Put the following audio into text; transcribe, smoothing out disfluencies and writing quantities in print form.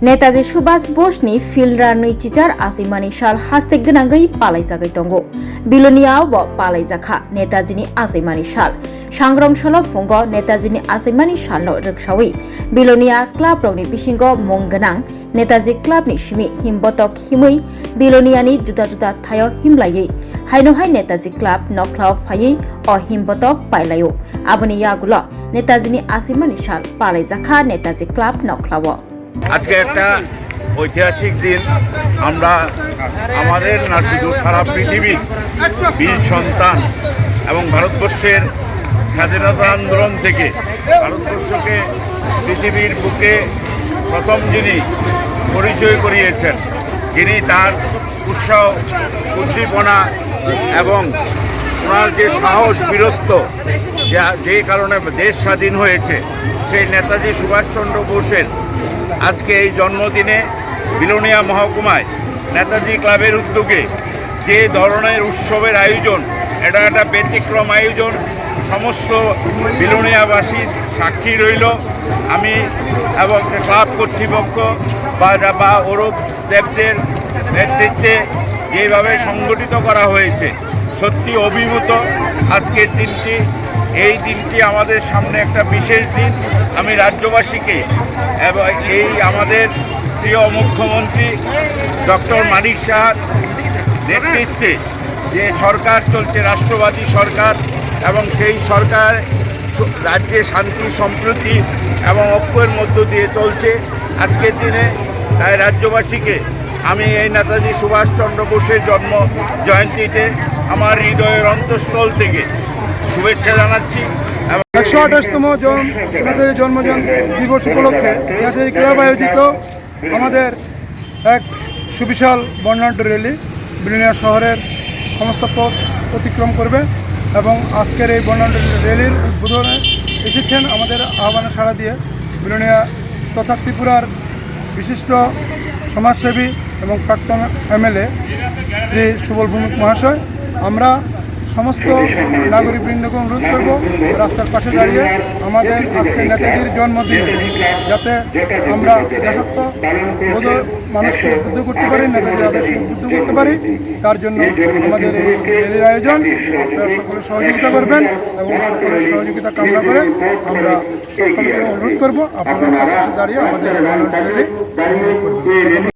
नेताजी सुभाष बोसनि फिल्डरा नैजिचार आसिमानि साल हास्ते गोनाङै पालायजागै दङ। बिलनियाव पालायजाखा नेताजीनि आसिमानि साल सांग्रांसल फुंग नेताजीनि आसिमानि सालनो रोखसावै बिलनिया क्लाब रौनि बिसिंग मुं गोनां नेताजी क्लाबनि सिमि हिमबतक हिमै बिलनियानि जुदा जुदा थायो हिमलायै हायनोहाय नेताजी क्लाब नख्लाव फायै अ हिमबतक पाइलायो आबनि यागुल नेताजीनि आसिमानि साल पालायजाखा नेताजी क्लाब नख्लाव। আজকে একটা ঐতিহাসিক দিন। আমরা আমাদের না শুধু সারা পৃথিবীর বীর সন্তান এবং ভারতবর্ষের স্বাধীনতা আন্দোলন থেকে ভারতবর্ষকে পৃথিবীর বুকে প্রথম যিনি পরিচয় করিয়েছেন, যিনি তার উৎসাহ উদ্দীপনা এবং ওনার যে সাহস বীরত্ব যে কারণে দেশ স্বাধীন হয়েছে, সেই নেতাজি সুভাষচন্দ্র বোসের আজকে এই জন্মদিনে বিলোনিয়া মহকুমায় নেতাজি ক্লাবের উদ্যোগে যে ধরনের উৎসবের আয়োজন, এটা একটা ব্যতিক্রম আয়োজন। সমস্ত বিলোনিয়াবাসীর সাক্ষী রইল। আমি এবং ক্লাব কর্তৃপক্ষ বা ওরব দেবদের নেতৃত্বে যেভাবে সংগঠিত করা হয়েছে, সত্যি অভিভূত আজকের দিনটি। এই দিনটি আমাদের সামনে একটা বিশেষ দিন। আমি রাজ্যবাসীকে এবং এই আমাদের প্রিয় মুখ্যমন্ত্রী ডক্টর মানিক সাহার নেতৃত্বে যে সরকার চলছে, রাষ্ট্রবাদী সরকার, এবং সেই সরকার রাজ্যে শান্তি সম্প্রীতি এবং ঐক্যের মধ্য দিয়ে চলছে। আজকের দিনে তাই রাজ্যবাসীকে আমি এই নেতাজি সুভাষচন্দ্র বোসের জন্ম জয়ন্তীতে আমার হৃদয়ের অন্তঃস্থল থেকে শুভেচ্ছা জানাচ্ছি। 128তম নেতাজি জন্মদিন দিবস উপলক্ষে নেতাজি ক্লাব আয়োজিত আমাদের এক সুবিশাল বর্ণাঢ্য র্যালি বিলোনিয়া শহরের সমস্ত পথ অতিক্রম করবে এবং আজকের এই বর্ণাঢ্য র্যালির উদ্বোধনে এসেছেন আমাদের আহ্বানে সাড়া দিয়ে বিলোনিয়া তথা ত্রিপুরার বিশিষ্ট সমাজসেবী এবং প্রাক্তন এমএলএ শ্রী সুবল ভৌমিক মহাশয়। আমরা সমস্ত নাগরিকবৃন্দকে অনুরোধ করব রাস্তার পাশে দাঁড়িয়ে আমাদের আজকের নেতাজির জন্মদিনে যাতে আমরা দেশত্ব বোধ মানুষকে উদ্বুদ্ধ করতে পারি, নেতাজির আদর্শ উদ্বুদ্ধ করতে পারি, তার জন্য আমাদের এই র্যালির আয়োজন। আপনারা সকলে সহযোগিতা করবেন এবং সকলের সহযোগিতা কামনা করে আমরা সকলকে অনুরোধ করব আপনারা রাস্তার পাশে দাঁড়িয়ে আমাদের র্যালি করবেন।